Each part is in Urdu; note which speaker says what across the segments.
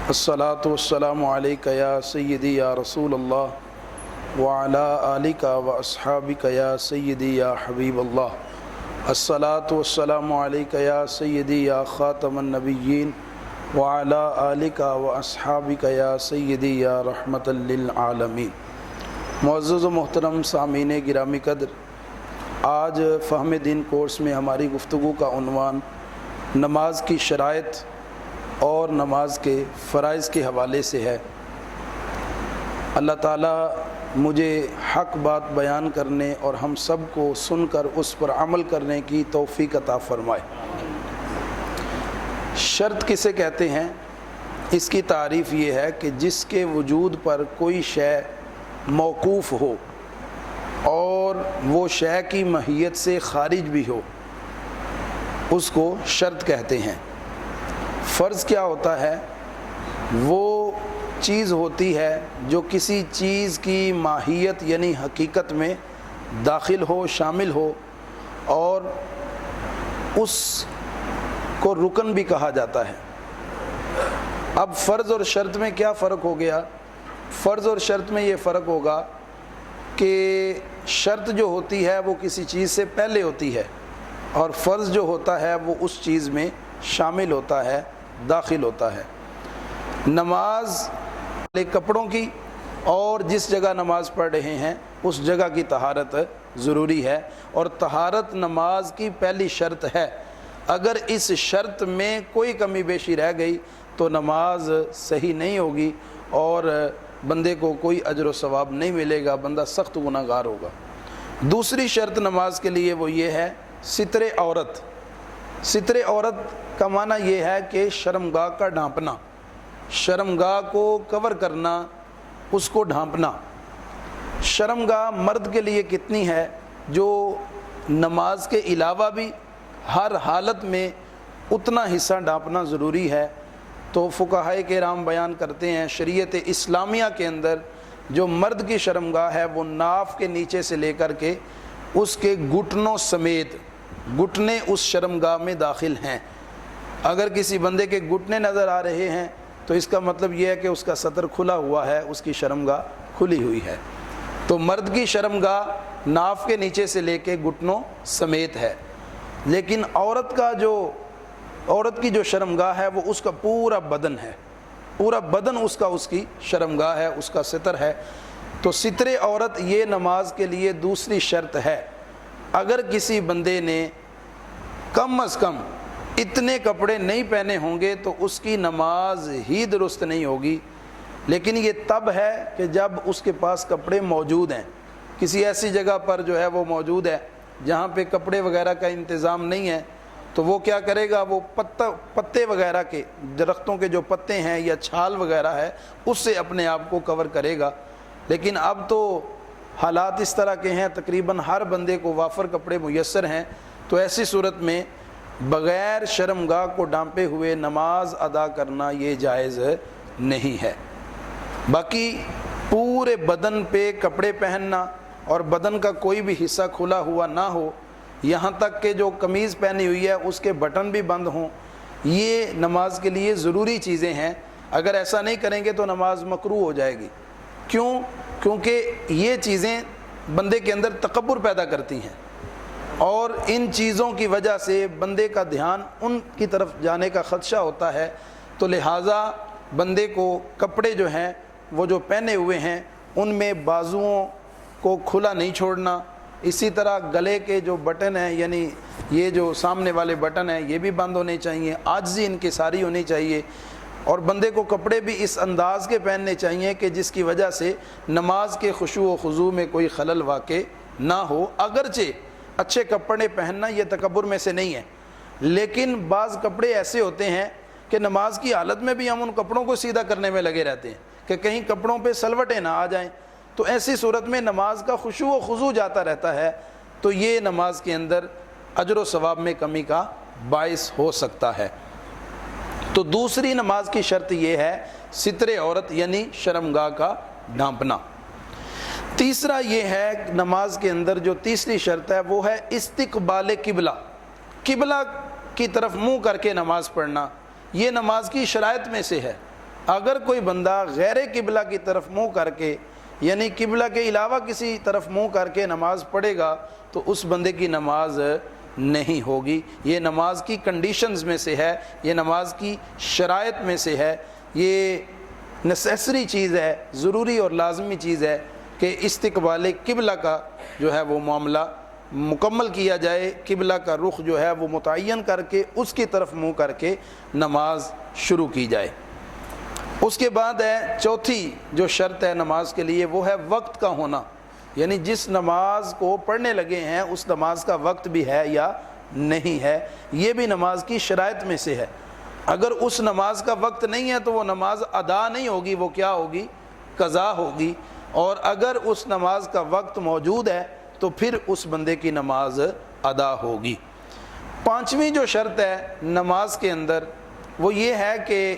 Speaker 1: الصلاۃ والسلام علیک یا سیدی یا رسول اللہ وعلی آلک و اصحابک یا سیدی یا حبیب اللہ۔ الصلاۃ والسلام علیک یا سیدی یا خاتم النبیین وعلی آلک و اصحابک یا سیدی یا رحمت للعالمین۔ معزز و محترم سامعین گرامی قدر، آج فہم دین کورس میں ہماری گفتگو کا عنوان نماز کی شرائط اور نماز کے فرائض کے حوالے سے ہے۔ اللہ تعالیٰ مجھے حق بات بیان کرنے اور ہم سب کو سن کر اس پر عمل کرنے کی توفیق عطا فرمائے۔ شرط کسے کہتے ہیں؟ اس کی تعریف یہ ہے کہ جس کے وجود پر کوئی شے موقوف ہو اور وہ شے کی ماہیت سے خارج بھی ہو، اس کو شرط کہتے ہیں۔ فرض کیا ہوتا ہے؟ وہ چیز ہوتی ہے جو کسی چیز کی ماہیت یعنی حقیقت میں داخل ہو، شامل ہو، اور اس کو رکن بھی کہا جاتا ہے۔ اب فرض اور شرط میں کیا فرق ہو گیا؟ فرض اور شرط میں یہ فرق ہوگا کہ شرط جو ہوتی ہے وہ کسی چیز سے پہلے ہوتی ہے، اور فرض جو ہوتا ہے وہ اس چیز میں شامل ہوتا ہے، داخل ہوتا ہے۔ نماز کپڑوں کی اور جس جگہ نماز پڑھ رہے ہیں اس جگہ کی طہارت ضروری ہے، اور طہارت نماز کی پہلی شرط ہے۔ اگر اس شرط میں کوئی کمی بیشی رہ گئی تو نماز صحیح نہیں ہوگی اور بندے کو کوئی اجر و ثواب نہیں ملے گا، بندہ سخت گناہ گار ہوگا۔ دوسری شرط نماز کے لیے وہ یہ ہے ستر عورت۔ ستر عورت کا معنی یہ ہے کہ شرمگاہ کا ڈھانپنا، شرمگاہ کو کور کرنا، اس کو ڈھانپنا۔ شرمگاہ مرد کے لیے کتنی ہے؟ جو نماز کے علاوہ بھی ہر حالت میں اتنا حصہ ڈھانپنا ضروری ہے۔ تو فقہائے کرام بیان کرتے ہیں شریعت اسلامیہ کے اندر جو مرد کی شرمگاہ ہے وہ ناف کے نیچے سے لے کر کے اس کے گھٹنوں سمیت، گھٹنے اس شرمگاہ میں داخل ہیں۔ اگر کسی بندے کے گھٹنے نظر آ رہے ہیں تو اس کا مطلب یہ ہے کہ اس کا سطر کھلا ہوا ہے، اس کی شرمگاہ کھلی ہوئی ہے۔ تو مرد کی شرمگاہ ناف کے نیچے سے لے کے گھٹنوں سمیت ہے، لیکن عورت کی جو شرمگاہ ہے وہ اس کا پورا بدن ہے، پورا بدن اس کی شرمگاہ ہے، اس کا ستر ہے۔ تو ستر عورت یہ نماز کے لیے دوسری شرط ہے۔ اگر کسی بندے نے کم از کم اتنے کپڑے نہیں پہنے ہوں گے تو اس کی نماز ہی درست نہیں ہوگی، لیکن یہ تب ہے کہ جب اس کے پاس کپڑے موجود ہیں۔ کسی ایسی جگہ پر جو ہے وہ موجود ہے جہاں پہ کپڑے وغیرہ کا انتظام نہیں ہے، تو وہ کیا کرے گا؟ وہ پتے وغیرہ کے، درختوں کے جو پتے ہیں یا چھال وغیرہ ہے اس سے اپنے آپ کو کور کرے گا۔ لیکن اب تو حالات اس طرح کے ہیں، تقریباً ہر بندے کو وافر کپڑے میسر ہیں، تو ایسی صورت میں بغیر شرمگاہ کو ڈھانپے ہوئے نماز ادا کرنا یہ جائز نہیں ہے۔ باقی پورے بدن پہ کپڑے پہننا اور بدن کا کوئی بھی حصہ کھلا ہوا نہ ہو، یہاں تک کہ جو قمیض پہنی ہوئی ہے اس کے بٹن بھی بند ہوں، یہ نماز کے لیے ضروری چیزیں ہیں۔ اگر ایسا نہیں کریں گے تو نماز مکروہ ہو جائے گی۔ کیوں؟ کیونکہ یہ چیزیں بندے کے اندر تکبر پیدا کرتی ہیں، اور ان چیزوں کی وجہ سے بندے کا دھیان ان کی طرف جانے کا خدشہ ہوتا ہے۔ تو لہٰذا بندے کو کپڑے جو ہیں وہ جو پہنے ہوئے ہیں ان میں بازوؤں کو کھلا نہیں چھوڑنا، اسی طرح گلے کے جو بٹن ہیں یعنی یہ جو سامنے والے بٹن ہیں یہ بھی بند ہونے چاہیے، عاجزی انکساری ہونی چاہیے، اور بندے کو کپڑے بھی اس انداز کے پہننے چاہیے کہ جس کی وجہ سے نماز کے خشوع و خضوع میں کوئی خلل واقع نہ ہو۔ اگرچہ اچھے کپڑے پہننا یہ تکبر میں سے نہیں ہے، لیکن بعض کپڑے ایسے ہوتے ہیں کہ نماز کی حالت میں بھی ہم ان کپڑوں کو سیدھا کرنے میں لگے رہتے ہیں کہ کہیں کپڑوں پہ سلوٹیں نہ آ جائیں، تو ایسی صورت میں نماز کا خشوع و خضوع جاتا رہتا ہے، تو یہ نماز کے اندر اجر و ثواب میں کمی کا باعث ہو سکتا ہے۔ تو دوسری نماز کی شرط یہ ہے ستر عورت یعنی شرمگاہ کا ڈھانپنا۔ تیسرا یہ ہے نماز کے اندر جو تیسری شرط ہے وہ ہے استقبال قبلہ، قبلہ کی طرف منہ کر کے نماز پڑھنا، یہ نماز کی شرائط میں سے ہے۔ اگر کوئی بندہ غیر قبلہ کی طرف منہ کر کے یعنی قبلہ کے علاوہ کسی طرف منہ کر کے نماز پڑھے گا تو اس بندے کی نماز نہیں ہوگی۔ یہ نماز کی کنڈیشنز میں سے ہے، یہ نماز کی شرائط میں سے ہے، یہ نیسیسری چیز ہے، ضروری اور لازمی چیز ہے کہ استقبال قبلہ کا جو ہے وہ معاملہ مکمل کیا جائے، قبلہ کا رخ جو ہے وہ متعین کر کے اس کی طرف منہ کر کے نماز شروع کی جائے۔ اس کے بعد ہے چوتھی جو شرط ہے نماز کے لیے، وہ ہے وقت کا ہونا، یعنی جس نماز کو پڑھنے لگے ہیں اس نماز کا وقت بھی ہے یا نہیں ہے، یہ بھی نماز کی شرائط میں سے ہے۔ اگر اس نماز کا وقت نہیں ہے تو وہ نماز ادا نہیں ہوگی، وہ کیا ہوگی؟ قضا ہوگی۔ اور اگر اس نماز کا وقت موجود ہے تو پھر اس بندے کی نماز ادا ہوگی۔ پانچویں جو شرط ہے نماز کے اندر وہ یہ ہے کہ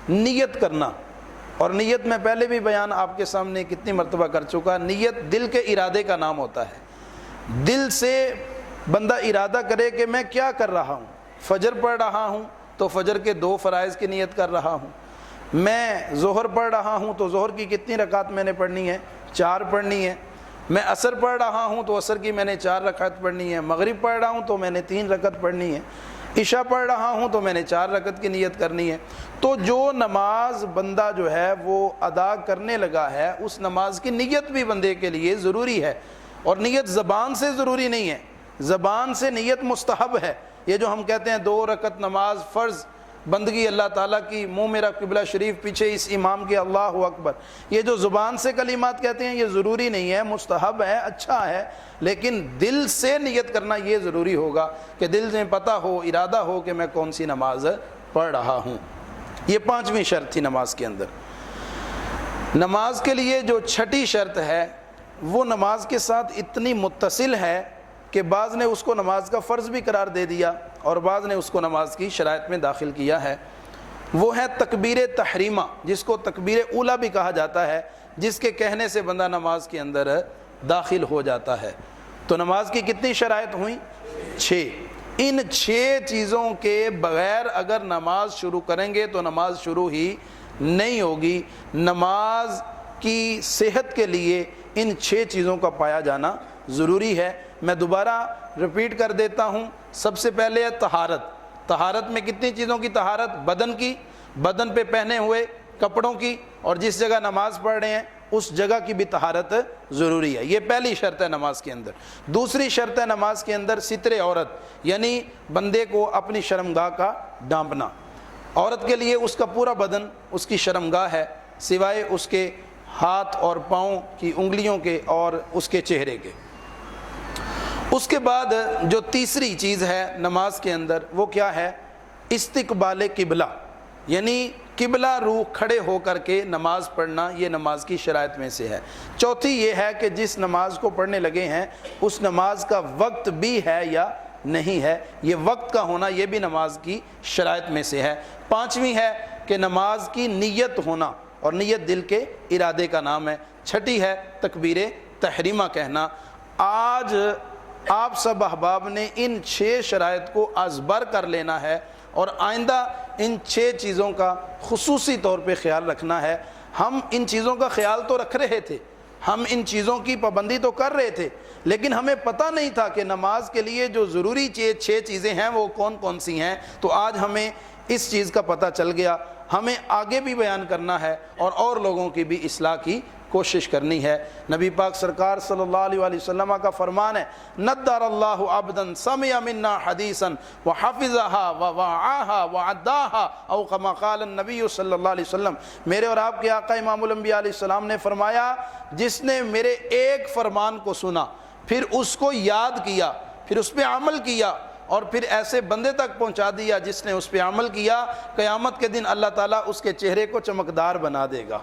Speaker 1: نیت کرنا، اور نیت میں پہلے بھی بیان آپ کے سامنے کتنی مرتبہ کر چکا، نیت دل کے ارادے کا نام ہوتا ہے۔ دل سے بندہ ارادہ کرے کہ میں کیا کر رہا ہوں، فجر پڑھ رہا ہوں تو فجر کے 2 فرائض کی نیت کر رہا ہوں، میں ظہر پڑھ رہا ہوں تو ظہر کی کتنی رکعت میں نے پڑھنی ہے؟ 4 پڑھنی ہے، میں عصر پڑھ رہا ہوں تو عصر کی میں نے 4 رکعت پڑھنی ہے، مغرب پڑھ رہا ہوں تو میں نے 3 رکعت پڑھنی ہے، عشاء پڑھ رہا ہوں تو میں نے 4 رکعت کی نیت کرنی ہے۔ تو جو نماز بندہ جو ہے وہ ادا کرنے لگا ہے اس نماز کی نیت بھی بندے کے لیے ضروری ہے، اور نیت زبان سے ضروری نہیں ہے، زبان سے نیت مستحب ہے۔ یہ جو ہم کہتے ہیں 2 رکعت نماز فرض بندگی اللہ تعالیٰ کی، منہ میرا قبلہ شریف پیچھے اس امام کے اللہ اکبر، یہ جو زبان سے کلمات کہتے ہیں یہ ضروری نہیں ہے، مستحب ہے، اچھا ہے، لیکن دل سے نیت کرنا یہ ضروری ہوگا کہ دل میں پتہ ہو، ارادہ ہو کہ میں کون سی نماز پڑھ رہا ہوں۔ یہ 5ویں شرط تھی نماز کے اندر۔ نماز کے لیے جو 6ٹھی شرط ہے وہ نماز کے ساتھ اتنی متصل ہے کہ بعض نے اس کو نماز کا فرض بھی قرار دے دیا اور بعض نے اس کو نماز کی شرائط میں داخل کیا ہے، وہ ہے تکبیر تحریمہ، جس کو تکبیر اولیٰ بھی کہا جاتا ہے، جس کے کہنے سے بندہ نماز کے اندر داخل ہو جاتا ہے۔ تو نماز کی کتنی شرائط ہوئیں؟ 6۔ ان 6 چیزوں کے بغیر اگر نماز شروع کریں گے تو نماز شروع ہی نہیں ہوگی۔ نماز کی صحت کے لیے ان 6 چیزوں کا پایا جانا ضروری ہے۔ میں دوبارہ ریپیٹ کر دیتا ہوں۔ سب سے پہلے ہے طہارت۔ طہارت میں کتنی چیزوں کی طہارت؟ بدن کی، بدن پہ پہنے ہوئے کپڑوں کی، اور جس جگہ نماز پڑھ رہے ہیں اس جگہ کی بھی طہارت ضروری ہے۔ یہ پہلی شرط ہے نماز کے اندر۔ دوسری شرط ہے نماز کے اندر ستر عورت، یعنی بندے کو اپنی شرمگاہ کا ڈھانپنا۔ عورت کے لیے اس کا پورا بدن اس کی شرمگاہ ہے، سوائے اس کے ہاتھ اور پاؤں کی انگلیوں کے اور اس کے چہرے کے۔ اس کے بعد جو تیسری چیز ہے نماز کے اندر وہ کیا ہے؟ استقبال قبلہ، یعنی قبلہ روح کھڑے ہو کر کے نماز پڑھنا، یہ نماز کی شرائط میں سے ہے۔ چوتھی یہ ہے کہ جس نماز کو پڑھنے لگے ہیں اس نماز کا وقت بھی ہے یا نہیں ہے، یہ وقت کا ہونا یہ بھی نماز کی شرائط میں سے ہے۔ 5ویں ہے کہ نماز کی نیت ہونا، اور نیت دل کے ارادے کا نام ہے۔ 6ٹھی ہے تکبیر تحریمہ کہنا۔ آج آپ سب احباب نے ان 6 شرائط کو ازبر کر لینا ہے اور آئندہ ان 6 چیزوں کا خصوصی طور پہ خیال رکھنا ہے۔ ہم ان چیزوں کا خیال تو رکھ رہے تھے، ہم ان چیزوں کی پابندی تو کر رہے تھے، لیکن ہمیں پتہ نہیں تھا کہ نماز کے لیے جو ضروری 6 چیزیں ہیں وہ کون کون سی ہیں۔ تو آج ہمیں اس چیز کا پتہ چل گیا، ہمیں آگے بھی بیان کرنا ہے اور لوگوں کی بھی اصلاح کی کوشش کرنی ہے۔ نبی پاک سرکار صلی اللہ علیہ وآلہ وسلم کا فرمان ہے، نَدَّرَ اللَّهُ عَبْدًا سَمِعَ مِنَّا حَدِيثًا وَحَفِظَهَا وَوَعَاهَا وَعَدَّاهَا أو كما قال النبی صلی اللہ علیہ وسلم۔ میرے اور آپ کے آقا امام الانبیاء علیہ السلام نے فرمایا، جس نے میرے ایک فرمان کو سنا، پھر اس کو یاد کیا، پھر اس پہ عمل کیا، اور پھر ایسے بندے تک پہنچا دیا جس نے اس پہ عمل کیا، قیامت کے دن اللہ تعالیٰ اس کے چہرے کو چمکدار بنا دے گا۔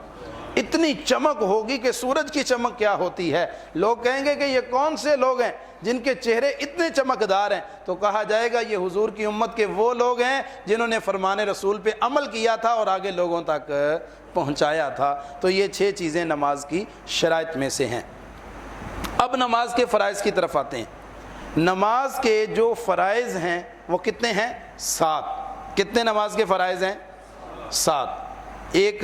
Speaker 1: اتنی چمک ہوگی کہ سورج کی چمک کیا ہوتی ہے، لوگ کہیں گے کہ یہ کون سے لوگ ہیں جن کے چہرے اتنے چمکدار ہیں، تو کہا جائے گا یہ حضور کی امت کے وہ لوگ ہیں جنہوں نے فرمان رسول پہ عمل کیا تھا اور آگے لوگوں تک پہنچایا تھا۔ تو یہ 6 چیزیں نماز کی شرائط میں سے ہیں۔ اب نماز کے فرائض کی طرف آتے ہیں۔ نماز کے جو فرائض ہیں وہ کتنے ہیں؟ 7۔ کتنے نماز کے فرائض ہیں؟ 7۔ ایک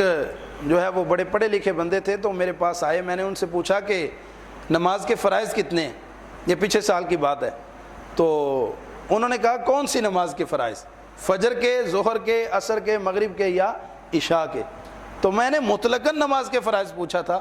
Speaker 1: جو ہے وہ بڑے پڑھے لکھے بندے تھے، تو میرے پاس آئے، میں نے ان سے پوچھا کہ نماز کے فرائض کتنے ہیں، یہ پچھلے سال کی بات ہے۔ تو انہوں نے کہا کون سی نماز کے فرائض، فجر کے، ظہر کے، عصر کے، مغرب کے یا عشاء کے؟ تو میں نے مطلقاً نماز کے فرائض پوچھا تھا،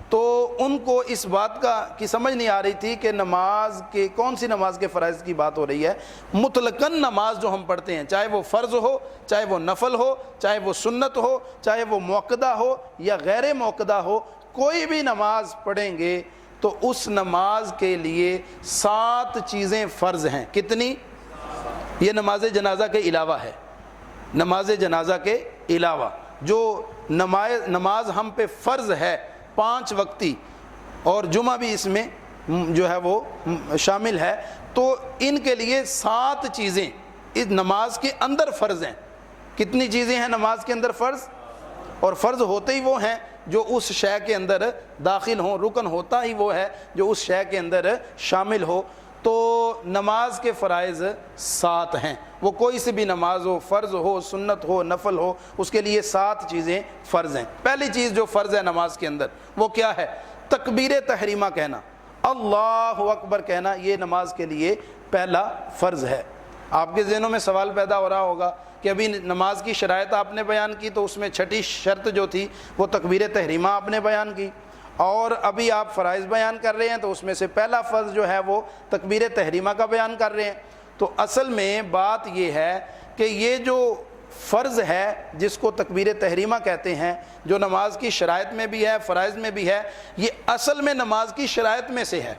Speaker 1: تو ان کو اس بات کی سمجھ نہیں آ رہی تھی کہ نماز کے کون سی نماز کے فرائض کی بات ہو رہی ہے۔ مطلقاً نماز جو ہم پڑھتے ہیں، چاہے وہ فرض ہو، چاہے وہ نفل ہو، چاہے وہ سنت ہو، چاہے وہ موقدہ ہو یا غیر موقدہ ہو، کوئی بھی نماز پڑھیں گے تو اس نماز کے لیے 7 چیزیں فرض ہیں۔ کتنی؟ یہ نماز جنازہ کے علاوہ ہے، نماز جنازہ کے علاوہ جو نماز ہم پہ فرض ہے 5 وقتی، اور جمعہ بھی اس میں جو ہے وہ شامل ہے، تو ان کے لیے 7 چیزیں اس نماز کے اندر فرض ہیں۔ کتنی چیزیں ہیں نماز کے اندر فرض؟ اور فرض ہوتے ہی وہ ہیں جو اس شے کے اندر داخل ہوں، رکن ہوتا ہی وہ ہے جو اس شے کے اندر شامل ہو۔ تو نماز کے فرائض 7 ہیں، وہ کوئی سی بھی نماز ہو، فرض ہو، سنت ہو، نفل ہو، اس کے لیے 7 چیزیں فرض ہیں۔ پہلی چیز جو فرض ہے نماز کے اندر وہ کیا ہے؟ تکبیر تحریمہ کہنا، اللہ اکبر کہنا، یہ نماز کے لیے پہلا فرض ہے۔ آپ کے ذہنوں میں سوال پیدا ہو رہا ہوگا کہ ابھی نماز کی شرائط آپ نے بیان کی، تو اس میں چھٹی شرط جو تھی وہ تکبیر تحریمہ آپ نے بیان کی، اور ابھی آپ فرائض بیان کر رہے ہیں تو اس میں سے پہلا فرض جو ہے وہ تکبیر تحریمہ کا بیان کر رہے ہیں۔ تو اصل میں بات یہ ہے کہ یہ جو فرض ہے جس کو تکبیر تحریمہ کہتے ہیں، جو نماز کی شرائط میں بھی ہے، فرائض میں بھی ہے، یہ اصل میں نماز کی شرائط میں سے ہے،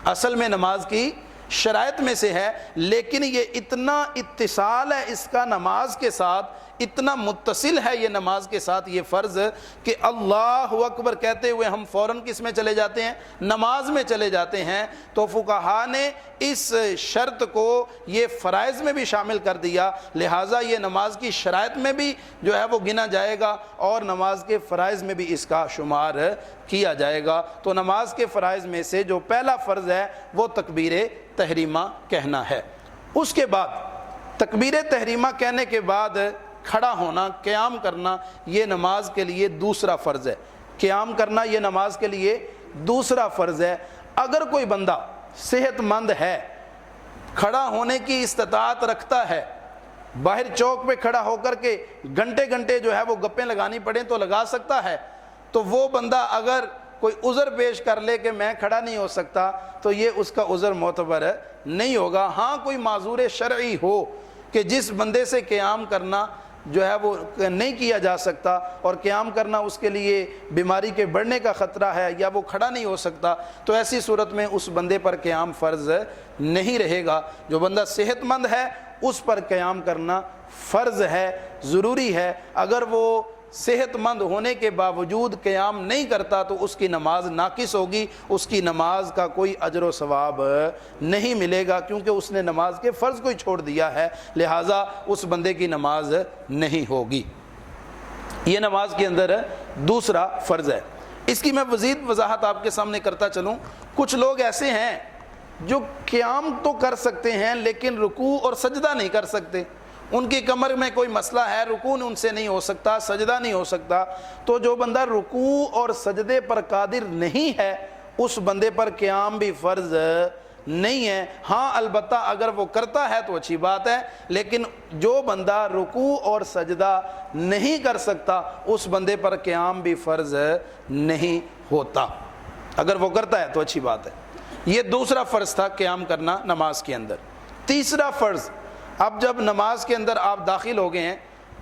Speaker 1: اصل میں نماز کی شرائط میں سے ہے، لیکن یہ اتنا اتصال ہے اس کا نماز کے ساتھ، اتنا متصل ہے یہ نماز کے ساتھ یہ فرض کہ اللہ اکبر کہتے ہوئے ہم فوراً کس میں چلے جاتے ہیں؟ نماز میں چلے جاتے ہیں۔ تو فقہا نے اس شرط کو یہ فرائض میں بھی شامل کر دیا، لہٰذا یہ نماز کی شرائط میں بھی جو ہے وہ گنا جائے گا اور نماز کے فرائض میں بھی اس کا شمار کیا جائے گا۔ تو نماز کے فرائض میں سے جو پہلا فرض ہے وہ تکبیر تحریمہ کہنا ہے۔ اس کے بعد تکبیر تحریمہ کہنے کے بعد کھڑا ہونا، قیام کرنا، یہ نماز کے لیے دوسرا فرض ہے۔ قیام کرنا یہ نماز کے لیے دوسرا فرض ہے۔ اگر کوئی بندہ صحت مند ہے، کھڑا ہونے کی استطاعت رکھتا ہے، باہر چوک پہ کھڑا ہو کر کے گھنٹے گھنٹے جو ہے وہ گپیں لگانی پڑیں تو لگا سکتا ہے، تو وہ بندہ اگر کوئی عذر پیش کر لے کہ میں کھڑا نہیں ہو سکتا تو یہ اس کا عذر معتبر نہیں ہوگا۔ ہاں کوئی معذور شرعی ہو کہ جس بندے سے قیام کرنا جو ہے وہ نہیں کیا جا سکتا اور قیام کرنا اس کے لیے بیماری کے بڑھنے کا خطرہ ہے یا وہ کھڑا نہیں ہو سکتا، تو ایسی صورت میں اس بندے پر قیام فرض نہیں رہے گا۔ جو بندہ صحت مند ہے اس پر قیام کرنا فرض ہے، ضروری ہے۔ اگر وہ صحت مند ہونے کے باوجود قیام نہیں کرتا تو اس کی نماز ناقص ہوگی، اس کی نماز کا کوئی اجر و ثواب نہیں ملے گا، کیونکہ اس نے نماز کے فرض کو ہی چھوڑ دیا ہے، لہٰذا اس بندے کی نماز نہیں ہوگی۔ یہ نماز کے اندر دوسرا فرض ہے۔ اس کی میں مزید وضاحت آپ کے سامنے کرتا چلوں۔ کچھ لوگ ایسے ہیں جو قیام تو کر سکتے ہیں لیکن رکوع اور سجدہ نہیں کر سکتے، ان کی کمر میں کوئی مسئلہ ہے، رکوع ان سے نہیں ہو سکتا، سجدہ نہیں ہو سکتا، تو جو بندہ رکوع اور سجدے پر قادر نہیں ہے اس بندے پر قیام بھی فرض نہیں ہے۔ ہاں البتہ اگر وہ کرتا ہے تو اچھی بات ہے، لیکن جو بندہ رکوع اور سجدہ نہیں کر سکتا اس بندے پر قیام بھی فرض نہیں ہوتا۔ اگر وہ کرتا ہے تو اچھی بات ہے۔ یہ دوسرا فرض تھا قیام کرنا نماز کے اندر۔ تیسرا فرض، اب جب نماز کے اندر آپ داخل ہو گئے ہیں،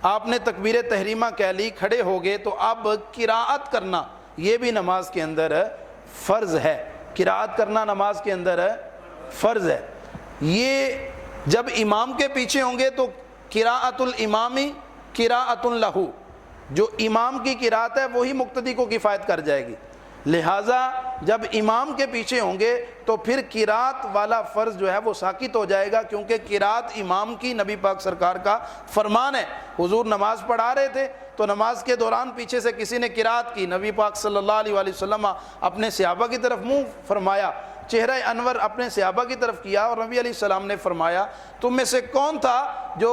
Speaker 1: آپ نے تکبیر تحریمہ کہہ لی، کھڑے ہو گئے، تو اب قراءت کرنا یہ بھی نماز کے اندر فرض ہے۔ قراءت کرنا نماز کے اندر فرض ہے۔ یہ جب امام کے پیچھے ہوں گے تو قراءت الامامی قراءت لہو، جو امام کی قراءت ہے وہی مقتدی کو کفایت کر جائے گی، لہٰذا جب امام کے پیچھے ہوں گے تو پھر قراءت والا فرض جو ہے وہ ساقط ہو جائے گا، کیونکہ قراءت امام کی نبی پاک سرکار کا فرمان ہے۔ حضور نماز پڑھا رہے تھے تو نماز کے دوران پیچھے سے کسی نے قراءت کی، نبی پاک صلی اللہ علیہ وسلم اپنے صحابہ کی طرف منہ فرمایا چہرہ انور اپنے صحابہ کی طرف کیا اور نبی علیہ السلام نے فرمایا تم میں سے کون تھا جو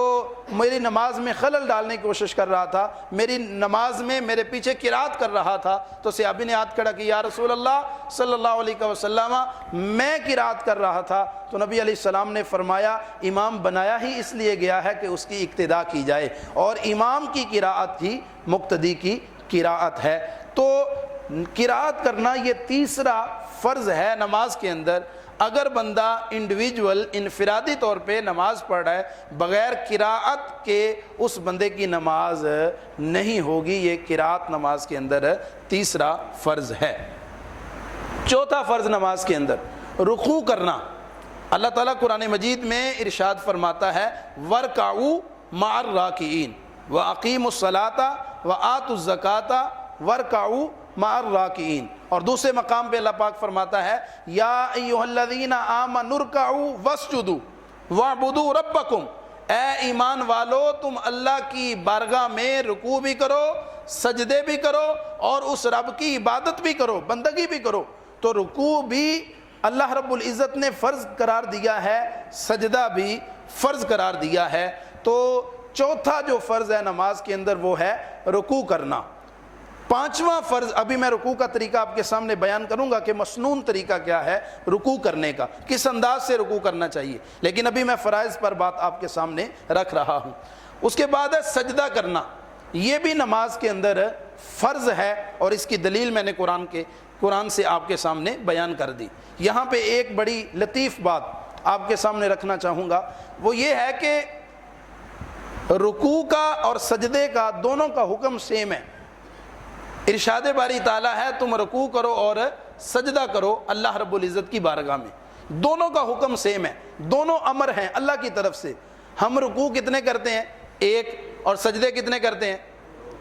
Speaker 1: میری نماز میں خلل ڈالنے کی کوشش کر رہا تھا، میری نماز میں میرے پیچھے قرات کر رہا تھا؟ تو صحابی نے ہاتھ کھڑا کیا، یا رسول اللہ صلی اللہ علیہ وسلم میں قرات کر رہا تھا۔ تو نبی علیہ السلام نے فرمایا امام بنایا ہی اس لیے گیا ہے کہ اس کی اقتداء کی جائے، اور امام کی قرات ہی مقتدی کی قرات ہے۔ تو قرات کرنا یہ تیسرا فرض ہے نماز کے اندر۔ اگر بندہ انڈیویجول انفرادی طور پہ نماز پڑھ رہا ہے بغیر قرات کے، اس بندے کی نماز نہیں ہوگی۔ یہ قرات نماز کے اندر تیسرا فرض ہے۔ چوتھا فرض نماز کے اندر رکوع کرنا۔ اللہ تعالیٰ قرآن مجید میں ارشاد فرماتا ہے وَارْكَعُوا مَعَ الرَّاكِعِينَ وَأَقِيمُوا الصَّلَاةَ وَآتُوا الزَّكَاةَ وَارْكَعُوا مَعَ الرَّاكِعِينَ۔ اور دوسرے مقام پہ اللہ پاک فرماتا ہے یا ایھا الذین آمنوا ارکعوا واسجدوا واعبدوا ربکم، اے ایمان والو تم اللہ کی بارگاہ میں رکوع بھی کرو، سجدے بھی کرو، اور اس رب کی عبادت بھی کرو، بندگی بھی کرو۔ تو رکوع بھی اللہ رب العزت نے فرض قرار دیا ہے، سجدہ بھی فرض قرار دیا ہے۔ تو چوتھا جو فرض ہے نماز کے اندر وہ ہے رکوع کرنا۔ پانچواں فرض، ابھی میں رکوع کا طریقہ آپ کے سامنے بیان کروں گا کہ مسنون طریقہ کیا ہے رکوع کرنے کا، کس انداز سے رکوع کرنا چاہیے، لیکن ابھی میں فرائض پر بات آپ کے سامنے رکھ رہا ہوں۔ اس کے بعد ہے سجدہ کرنا، یہ بھی نماز کے اندر فرض ہے، اور اس کی دلیل میں نے قرآن سے آپ کے سامنے بیان کر دی۔ یہاں پہ ایک بڑی لطیف بات آپ کے سامنے رکھنا چاہوں گا، وہ یہ ہے کہ رکوع کا اور سجدے کا دونوں کا حکم سیم ہے۔ ارشاد باری تعالیٰ ہے تم رکوع کرو اور سجدہ کرو اللہ رب العزت کی بارگاہ میں، دونوں کا حکم سیم ہے، دونوں امر ہیں اللہ کی طرف سے۔ ہم رکوع کتنے کرتے ہیں؟ ایک، اور سجدے کتنے کرتے ہیں؟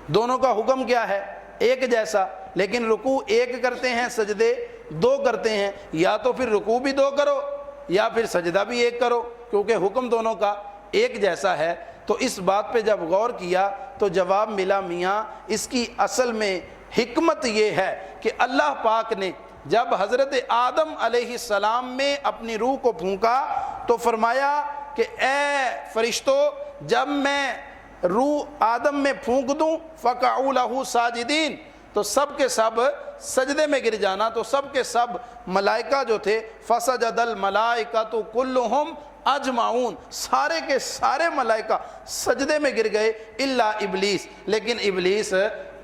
Speaker 1: دونوں کا حکم کیا ہے؟ ایک جیسا، لیکن رکوع ایک کرتے ہیں، سجدے دو کرتے ہیں۔ یا تو پھر رکوع بھی دو کرو یا پھر سجدہ بھی ایک کرو، کیونکہ حکم دونوں کا ایک جیسا ہے۔ تو اس بات پہ جب غور کیا تو جواب ملا میاں اس کی اصل میں حکمت یہ ہے کہ اللہ پاک نے جب حضرت آدم علیہ السلام میں اپنی روح کو پھونکا تو فرمایا کہ اے فرشتو جب میں روح آدم میں پھونک دوں فَقَعُوا لَهُ ساجدین، تو سب کے سب سجدے میں گر جانا۔ تو سب کے سب ملائکہ جو تھے فَسَجَدَ الْمَلَائِكَةُ كُلُّهُمْ اجمعون، سارے کے سارے ملائکہ سجدے میں گر گئے الا ابلیس، لیکن ابلیس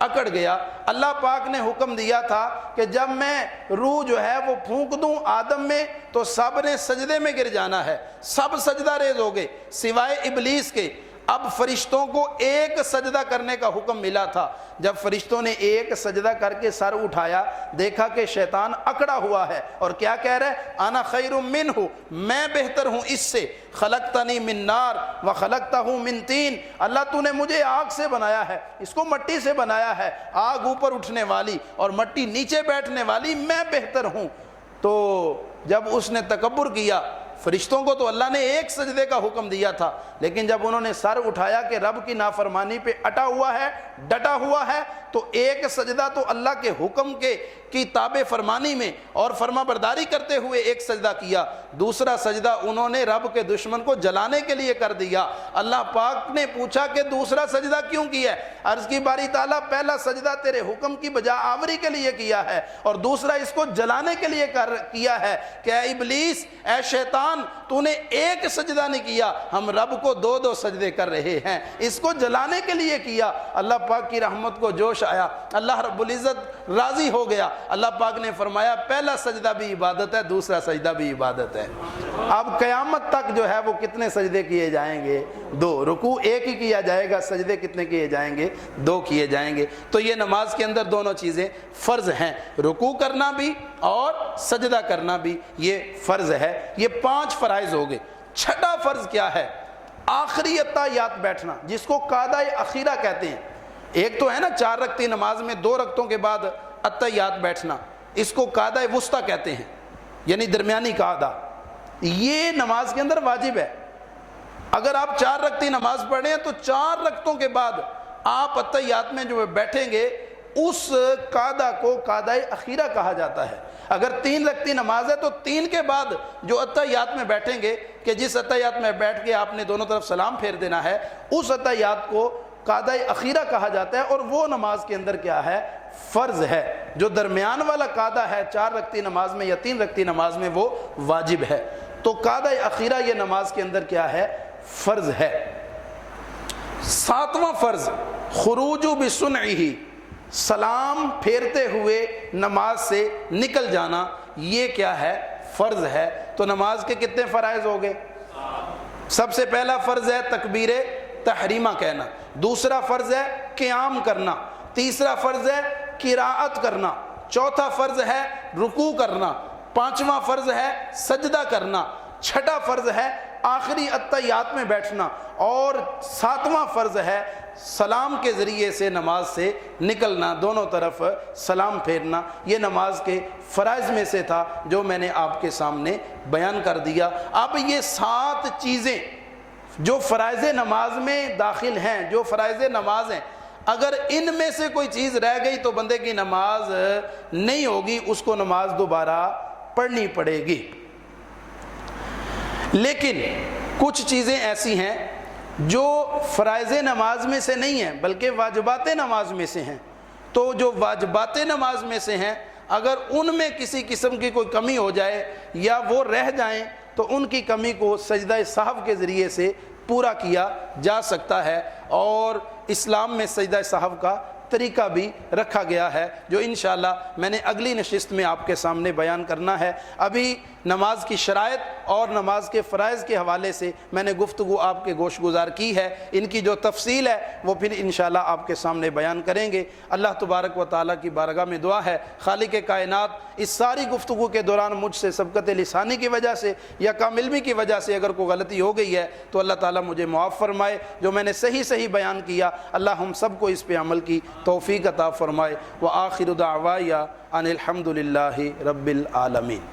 Speaker 1: اکڑ گیا۔ اللہ پاک نے حکم دیا تھا کہ جب میں روح جو ہے وہ پھونک دوں آدم میں تو سب نے سجدے میں گر جانا ہے، سب سجدہ ریز ہو گئے سوائے ابلیس کے۔ اب فرشتوں کو ایک سجدہ کرنے کا حکم ملا تھا۔ جب فرشتوں نے ایک سجدہ کر کے سر اٹھایا دیکھا کہ شیطان اکڑا ہوا ہے اور کیا کہہ رہا ہے؟ انا خیر منہ، میں بہتر ہوں اس سے، خلقتنی من نار وخلقتہ من طین، اللہ تو نے مجھے آگ سے بنایا ہے، اس کو مٹی سے بنایا ہے، آگ اوپر اٹھنے والی اور مٹی نیچے بیٹھنے والی، میں بہتر ہوں۔ تو جب اس نے تکبر کیا، فرشتوں کو تو اللہ نے ایک سجدے کا حکم دیا تھا، لیکن جب انہوں نے سر اٹھایا کہ رب کی نافرمانی پہ اٹا ہوا ہے، ڈٹا ہوا ہے، تو ایک سجدہ تو اللہ کے حکم کی تابع فرمانی میں اور فرما برداری کرتے ہوئے ایک سجدہ کیا، دوسرا سجدہ انہوں نے رب کے دشمن کو جلانے کے لیے کر دیا۔ اللہ پاک نے پوچھا کہ دوسرا سجدہ کیوں کیا ہے؟ عرض کی باری تعالیٰ پہلا سجدہ تیرے حکم کی بجا آوری کے لیے کیا ہے اور دوسرا اس کو جلانے کے لیے کیا ہے کہ اے ابلیس، اے شیطان، تو نے ایک سجدہ نہیں کیا، ہم رب کو دو دو سجدے کر رہے ہیں، اس کو جلانے کے لیے کیا۔ اللہ پاک کی رحمت کو جوش آیا، اللہ رب العزت راضی ہو گیا۔ اللہ پاک نے فرمایا پہلا سجدہ بھی عبادت ہے، دوسرا سجدہ بھی عبادت ہے۔ اب قیامت تک جو ہے وہ کتنے سجدے کیے جائیں گے؟ دو۔ رکوع ایک ہی کیا جائے گا، سجدے کتنے کیے جائیں گے؟ دو کیے جائیں گے۔ تو یہ نماز کے اندر دونوں چیزیں فرض ہیں، رکوع کرنا بھی اور سجدہ کرنا بھی یہ فرض ہے۔ یہ 5 فرائض ہو گئے۔ چھٹا فرض کیا ہے؟ آخری اتحیات بیٹھنا، جس کو قعدہ اخیرہ کہتے ہیں۔ ایک تو ہے نا 4 رکعتی نماز میں 2 رکعتوں کے بعد اتحیات بیٹھنا، اس کو قعدہ وسطیٰ کہتے ہیں، یعنی درمیانی قعدہ۔ یہ نماز کے اندر واجب ہے۔ اگر آپ 4 رکعتی نماز پڑھیں تو 4 رکعتوں کے بعد آپ اتحیات میں جو بیٹھیں گے اس قعدہ کو قعدہ اخیرہ کہا جاتا ہے۔ اگر 3 رکعتی نماز ہے تو 3 کے بعد جو اتحیات میں بیٹھیں گے، کہ جس اتحیات میں بیٹھ کے آپ نے دونوں طرف سلام پھیر دینا ہے، اس اتحیات کو قعدہ اخیرہ کہا جاتا ہے، اور وہ نماز کے اندر کیا ہے؟ فرض ہے۔ جو درمیان والا قعدہ ہے 4 رکعتی نماز میں یا 3 رکعتی نماز میں، وہ واجب ہے۔ تو قعدہ اخیرہ یہ نماز کے اندر کیا ہے؟ فرض ہے۔ 7واں فرض خروج بسنعہ، سلام پھیرتے ہوئے نماز سے نکل جانا، یہ کیا ہے؟ فرض ہے۔ تو نماز کے کتنے فرائض ہو گئے؟ سب سے پہلا فرض ہے تکبیر تحریمہ کہنا، دوسرا فرض ہے قیام کرنا، تیسرا فرض ہے قراءت کرنا، چوتھا فرض ہے رکوع کرنا، پانچواں فرض ہے سجدہ کرنا، چھٹا فرض ہے آخری اتحیات میں بیٹھنا، اور 7واں فرض ہے سلام کے ذریعے سے نماز سے نکلنا، دونوں طرف سلام پھیرنا۔ یہ نماز کے فرائض میں سے تھا جو میں نے آپ کے سامنے بیان کر دیا۔ اب یہ 7 چیزیں جو فرائض نماز میں داخل ہیں، جو فرائض نماز ہیں، اگر ان میں سے کوئی چیز رہ گئی تو بندے کی نماز نہیں ہوگی، اس کو نماز دوبارہ پڑھنی پڑے گی۔ لیکن کچھ چیزیں ایسی ہیں جو فرائض نماز میں سے نہیں ہیں بلکہ واجبات نماز میں سے ہیں، تو جو واجبات نماز میں سے ہیں اگر ان میں کسی قسم کی کوئی کمی ہو جائے یا وہ رہ جائیں تو ان کی کمی کو سجدہ سہو کے ذریعے سے پورا کیا جا سکتا ہے، اور اسلام میں سجدہ سہو کا طریقہ بھی رکھا گیا ہے جو انشاءاللہ میں نے اگلی نشست میں آپ کے سامنے بیان کرنا ہے۔ ابھی نماز کی شرائط اور نماز کے فرائض کے حوالے سے میں نے گفتگو آپ کے گوش گزار کی ہے، ان کی جو تفصیل ہے وہ پھر انشاءاللہ آپ کے سامنے بیان کریں گے۔ اللہ تبارک و تعالیٰ کی بارگاہ میں دعا ہے خالق کائنات اس ساری گفتگو کے دوران مجھ سے سبقت لسانی کی وجہ سے یا کم علمی کی وجہ سے اگر کوئی غلطی ہو گئی ہے تو اللہ تعالیٰ مجھے معاف فرمائے، جو میں نے صحیح بیان کیا اللہ ہم سب کو اس پہ عمل کی توفیق عطا فرمائے۔ وآخر دعوایا ان الحمد للہ رب العالمین۔